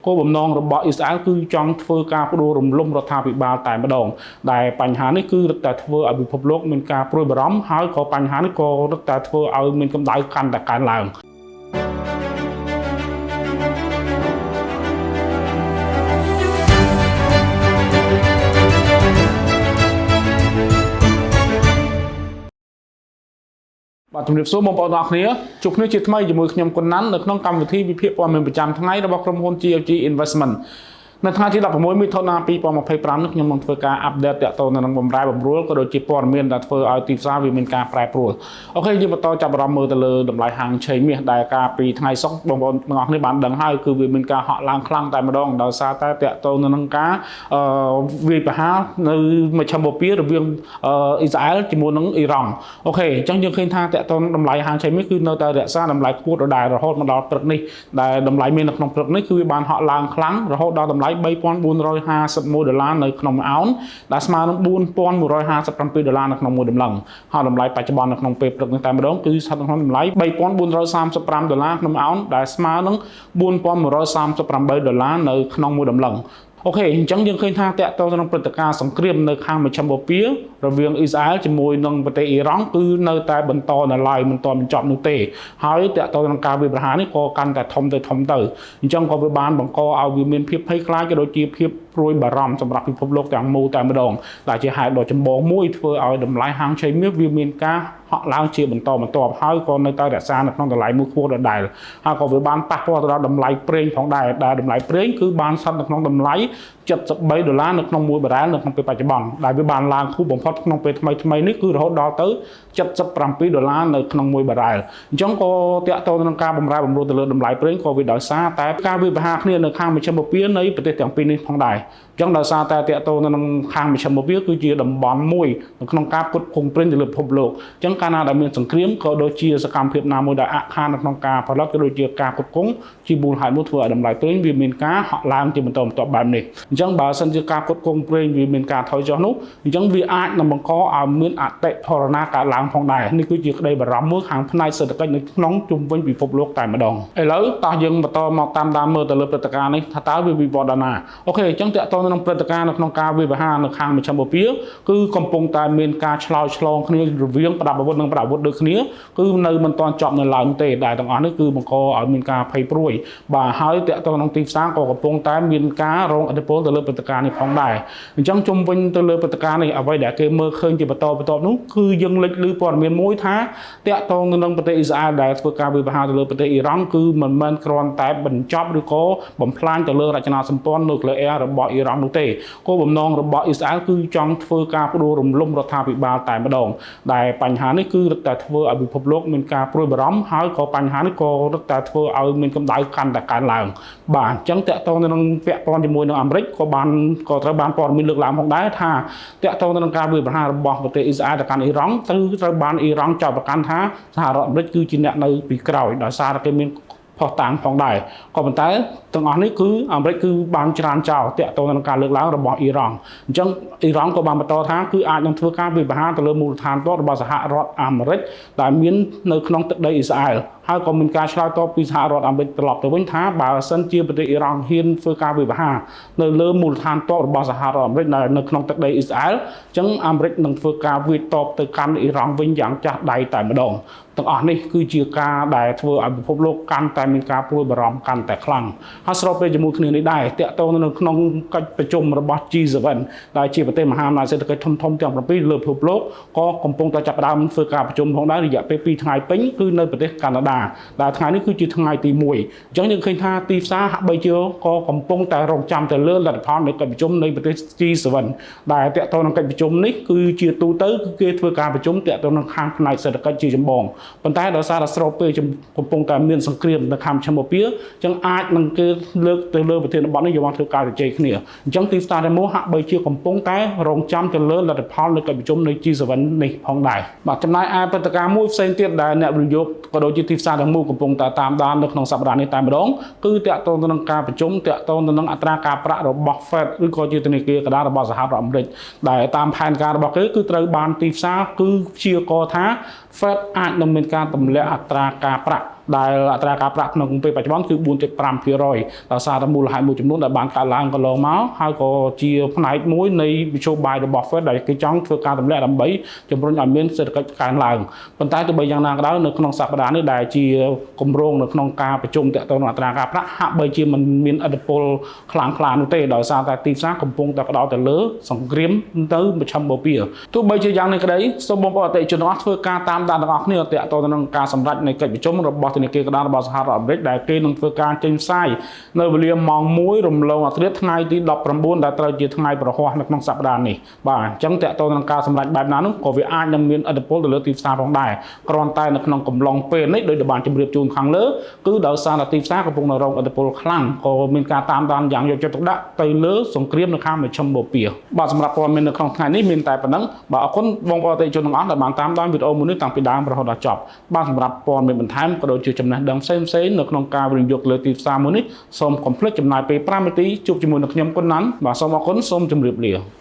គោលបំណងរបស់អ៊ីស្រាអែលគឺចង់ធ្វើការផ្ដួលរំលំរដ្ឋាភិបាលតែម្ដងដែលបញ្ហានេះគឺរឹតតែធ្វើឲ្យពិភពលោកមានការព្រួយបារម្ភហើយក៏បញ្ហានេះក៏រឹតតែធ្វើឲ្យមានកម្ដៅកាន់តែកើនឡើងបាទជំរាបសួរបងប្អូនទាំងអស់គ្នាជួបគ្នាជាថ្មីជាមួយខ្ញុំគុណណាន់នៅក្នុងកម្មវិធីវិភាគព័ត៌មានប្រចាំថ្ងៃរបស់ក្រុមហ៊ុន GFG Investment នៅថ្ងៃទី16មិថុនា2025នេះខ្ញុំនឹងធ្វើការអាប់ដេតទាក់ទងនឹងបម្រែបម្រួលក៏ដូចជាព័ត៌មានដែលធ្វើឲ្យទីផ្សារវាមានការប្រែប្រួលអូខេយើងបន្តចាប់អារម្មណ៍មើលទៅលើតម្លៃហាងឆេងមាសដែលការពីថ្ងៃសុក្របងប្អូនទាំងអស់គ្នាបានដឹងហើយគឺវាមានការហក់ឡើងខ្លាំងតែម្ដងដោយសារតែទាក់ទងនឹងការវាយប្រហារនៅមជ្ឈមបូព៌ារវាងអ៊ីស្រាអែលជាមួយនឹងអ៊ីរ៉ង់អូខេអញ្ចឹងយើងឃើញថាទាក់ទងតម្លៃហាងឆេងមាសគឺនៅតែរក្សាតម្លៃខ្ពស់ដដែលរហូតមកដល់ព្រឹកនេះដែលតម្លៃមាននៅក្នុងព្រឹកនេះគឺវាបានហក់ឡើងខ្លាំងរហូតដល់តម្លៃ$3,451នៅក្នុង1អោនដែលស្មើនឹង$4,157នៅក្នុង1តម្លឹងហើយតម្លៃបច្ចុប្បន្ននៅក្នុងពេលព្រឹកនេះតែម្ដងគឺស្ថិតនៅក្នុងតម្លៃ$3,435ក្នុង1អោនដែលស្មើនឹង$4,138នៅក្នុង1តម្លឹងអូខេអញ្ចឹងយើងឃើញថាតាក់ទងនឹងព្រឹត្តិការណ៍សង្គ្រាមនៅខាងមជ្ឈមបូព៌ារវាងអ៊ីស្រាអែលជាមួយនឹងប្រទេសអ៊ីរ៉ង់គឺនៅតែបន្តនៅឡើយមិនទាន់បញ្ចប់នោះទេហើយតាក់ទងនឹងការវាយប្រហារនេះក៏កាន់តែធំទៅអញ្ចឹងក៏វាបានបង្កឲ្យវាមានភាពភ័យខ្លាចក៏ដូចជាភាពព្រួយបារម្ភសម្រាប់ពិភពលោកទាំងមូលតែម្ដងដែលជាហេតុដ៏ចម្បងមួយធ្វើឲ្យតម្លៃហាងឆេងមាសវាមានការហក់ឡើងជាបន្តបន្ទាប់ហើយក៏នៅតែរក្សានៅក្នុងតម្លៃមួយខ្ពស់ដដែលហើយក៏វាបានប៉ះពាល់ទៅដល់តម្លៃប្រេងផងដែរដែលតម្លៃប្រេងគឺបានស្ថិតនៅក្នុងតម្លៃ$73នៅក្នុង1បារ៉ែលនៅក្នុងពេលបច្ចុប្បន្នដែលវាបានឡើងខ្ពស់បំផុតក្នុងពេលថ្មីនេះគឺរហូតដល់ទៅ$77នៅក្នុង1បារ៉ែលអញ្ចឹងក៏តាក់ទងនឹងការបម្រែបម្រួលទៅលើតម្លៃប្រេងក៏វាដោយសារតែការវាយប្រហារគ្នានៅខាងមជ្ឈមបូព៌ានៃប្រទេសទាំងពីរនេះផងដែរអញ្ចឹងដោយសារតែតាក់ទងនឹងខាងមជ្ឈមបូព៌ាគឺជាតំបន់មួយនៅក្នុងការផ្គត់ផ្គង់ប្រេងទៅលើពិភពលោកអញ្ចឹងកាលណាដែលមានសង្គ្រាមក៏ដូចជាសកម្មភាពណាមួយដែលអាក់ខាននៅក្នុងការផលិតក៏ដូចជាការផ្គត់ផ្គង់ជាមូលហេតុមួយធ្វើឲ្យតម្លៃប្រេងវាមានការហក់ឡើងជាបន្តបន្ទាប់បែបនេះអញ្ចឹងបើសិនជាការផ្គត់ផ្គង់ប្រេងវាមានការថយចុះនោះអញ្ចឹងវាអាចនឹងបង្កឲ្យមានអតិផរណាកើតឡើងផងដែរនេះគឺជាក្តីបារម្ភមួយខាងផ្នែកសេដ្ឋកិច្ចនៅក្នុងជុំវិញពិភពលោកតែម្ដងឥឡូវតោះយើងបន្តមកតាមដានមើលទៅលើព្រឹត្តិការណ៍នេះថាតើវាវិវត្តដល់ណាអូខេអញ្ចឹងតាក់ទងនឹងព្រឹត្តិការណ៍នៅក្នុងការវាយប្រហារនៅខាងមជ្ឈមបូព៌ាគឺកំពុងតែមានការឆ្លោយឆ្លងគ្នារវាងប្រដាប់អាវុធនិងប្រដាប់អាវុធដូចគ្នាគឺនៅមិនទាន់ចប់នៅឡើយទេដែលទាំងអស់នេះគឺបង្កឲ្យមានការភ័យព្រួយបាទហើយតាក់ទងនឹងទីផ្សារក៏កំពុងតែមានការរងឥទ្ធិពលទៅលើព្រឹត្តិការណ៍នេះផងដែរអញ្ចឹងជុំវិញទៅលើព្រឹត្តិការណ៍នេះអ្វីដែលគេមើលឃើញជាបន្តបន្ទាប់នោះគឺយើងលេចឮព័ត៌មានមួយថាតាក់ទងនឹងប្រទេសអ៊ីស្រាអែលដែលធ្វើការវាយប្រហារទៅលើប្រទេសអ៊ីរ៉ង់គឺមិនមែនគ្រាន់តែបញ្ចប់ឬក៏បំផ្លាញទៅលើរចនាសម្ព័ន្ធនុយក្លេអ៊ែររបស់អ៊ីរ៉ង់នោះទេគោលបំណងរបស់អ៊ីស្រាអែលគឺចង់ធ្វើការផ្ដួលរំលំរដ្ឋាភិបាលតែម្ដងដែលបញ្ហានេះគឺរឹតតែធ្វើឲ្យពិភពលោកមានការព្រួយបារម្ភហើយក៏បញ្ហានេះក៏រឹតតែធ្វើឲ្យមានកម្ដៅកាន់តែកើនឡើងបាទអញ្ចឹងតាក់ទងនឹងពាក់ព័ន្ធជាមួយនឹងអាមេរិកក៏ត្រូវបានព័ត៌មានលើកឡើងផងដែរថាតាក់ទងនឹងការវាយប្រហាររបស់ប្រទេសអ៊ីស្រាអែលទៅកាន់អ៊ីរ៉ង់ត្រូវបានអ៊ីរ៉ង់ចោទប្រកាន់ថាសហរដ្ឋអាមេរិកគឺជាអ្នកនៅពីក្រោយដោយសារតែគេមានផុសតាំងផងដែរក៏ប៉ុន្តែទាំងអស់នេះគឺអាមេរិកគឺបានច្រានចោលតាក់ទងនឹងការលើកឡើងរបស់អ៊ីរ៉ង់អញ្ចឹងអ៊ីរ៉ង់ក៏បានបន្តថាគឺអាចនឹងធ្វើការវាយប្រហារទៅលើមូលដ្ឋានទ័ពរបស់សហរដ្ឋអាមេរិកដែលមាននៅក្នុងទឹកដីអ៊ីស្រាអែលហើយក៏មានការឆ្លើយតបពីសហរដ្ឋអាមេរិកត្រឡប់ទៅវិញថាបើសិនជាប្រទេសអ៊ីរ៉ង់ហ៊ានធ្វើការវាយប្រហារនៅលើមូលដ្ឋានទ័ពរបស់សហរដ្ឋអាមេរិកនៅក្នុងទឹកដីអ៊ីស្រាអែលអញ្ចឹងអាមេរិកនឹងធ្វើការវាយតបទៅកាន់អ៊ីរ៉ង់វិញយ៉ាងចាស់ដៃតែម្ដងទាំងអស់នេះគឺជាការដែលធ្វើឲ្យពិភពលោកកាន់តែមានការព្រួយបារម្ភកាន់តែខ្លាំងហើយស្របពេលជាមួយគ្នានេះដែរតាក់ទងនៅក្នុងកិច្ចប្រជុំរបស់ G7 ដែលជាប្រទេសមហាអំណាចសេដ្ឋកិច្ចធំទាំង7លើពិភពលោកក៏កំពុងតែចាប់ផ្ដើមធ្វើការប្រជុំផងដែររយៈពេល2ថ្ងៃពេញគឺនៅប្រទេសកាណាដាដែលថ្ងៃនេះគឺជាថ្ងៃទី1អញ្ចឹងយើងឃើញថាទីផ្សារហាក់បីជាក៏កំពុងតែរងចាំទៅលើលទ្ធផលនៃកិច្ចប្រជុំនៃប្រទេស G7 ដែលតាក់ទងនឹងកិច្ចប្រជុំនេះគឺជាទូទៅគឺគេធ្វើការប្រជុំតាក់ទងនឹងខាងផ្នែកសេដ្ឋកិច្ចជាចម្បងប៉ុន្តែដោយសារតែស្របពេលកំពុងតែមានសង្គ្រាមនៅខាងមជ្ឈមបូព៌ាអញ្ចឹងអាចនឹងគេលើកទៅលើប្រធានបទនេះយកមកធ្វើការជជែកគ្នាអញ្ចឹងទីផ្សារទាំងមូលហាក់បីជាកំពុងតែរងចាំទៅលើលទ្ធផលនៃកិច្ចប្រជុំនៃ G7 នេះផងដែរបាទចំណែកឯព្រឹត្តិការណ៍មួយផ្សេងទៀតដែលអ្នកវិនិយោគក៏ដូចជាទីផ្សារទាំងមូលកំពុងតែតាមដាននៅក្នុងសប្តាហ៍នេះតែម្ដងគឺតាក់ទងទៅនឹងការប្រជុំតាក់ទងទៅនឹងអត្រាការប្រាក់របស់ Fed ឬក៏ជាធនាគារកណ្ដាលរបស់សហរដ្ឋអាមេរិកដែលតាមផែនការរបស់គេគឺត្រូវបានទីផ្សារគឺព្យាករណ៍ថា Fed អាចនឹងមានការទម្លាក់អត្រាការប្រាក់ ដែលអត្រាការប្រាក់ក្នុងពេលបច្ចុប្បន្នគឺ 4.5% ដោយសារតែមូលហេតុមួយចំនួនដែលបានកើតឡើងកន្លងមកហើយក៏ជាផ្នែកមួយនៃវិជបាយរបស់ Fed ដែលគេចង់ធ្វើការទម្លាក់ដើម្បីជំរុញឲ្យមានសេដ្ឋកិច្ចកើនឡើងប៉ុន្តែទោះបីយ៉ាងណាក៏ដោយនៅក្នុងសប្តាហ៍នេះដែលជាគម្រោងនៅក្នុងការប្រជុំទាក់ទងនឹងអត្រាការប្រាក់ហាក់បីជាមិនមានឥទ្ធិពលខ្លាំងក្លានោះទេដោយសារតែទីផ្សារកំពុងតែផ្ដោតទៅលើសង្គ្រាមទៅមជ្ឈមបូព៌ាទោះបីជាយ៉ាងនេះក្តីសូមបងប្អូនអតិថិជនទាំងអស់ធ្វើការតាមដានទាំងអស់គ្នាទាក់ទងនឹងការសម្រេចនៃកិច្ចប្រជុំរបស់ធនាគារកណ្ដាលរបស់សហរដ្ឋអាមេរិកដែលគេនឹងធ្វើការចេញផ្សាយនៅវេលាម៉ោង 1 រំលងអាធ្រាត្រថ្ងៃទី 19 ដែលត្រូវជាថ្ងៃប្រហ័សនៅក្នុងសប្តាហ៍នេះបាទអញ្ចឹងទាក់ទងនឹងការសម្រេចបែបណានោះក៏វាអាចនឹងមានឥទ្ធិពលទៅលើទីផ្សារផងដែរគ្រាន់តែនៅក្នុងកំឡុងពេលនេះដោយបានជម្រាបជូនខាងលើគឺដោយសារតែទីផ្សារកំពុងរងឥទ្ធិពលខ្លាំងក៏មានការតាមដានយ៉ាងយកចិត្តទុកដាក់ទៅលើសង្គ្រាមនៅខាងមជ្ឈមបូព៌ាបាទសម្រាប់ព័ត៌មាននៅក្នុងថ្ងៃនេះមានតែប៉ុណ្ណឹងបាទអរគុណបងប្អូនអតិថិជនទាំងអស់ដែលបានតាមដានវីដេអូមួយនេះតាំងពីដើមរហូតដល់ចប់បាទសម្រាប់ព័ត៌មានបន្ថែមក៏ដូចជាចំណេះដឹងផ្សេងៗនៅក្នុងការវិនិយោគលើទីផ្សារមួយនេះសូមកុំភ្លេចចំណាយពេល5នាទីជួបជាមួយនឹងខ្ញុំគុណណាន់បាទសូមអរគុណសូមជម្រាបលា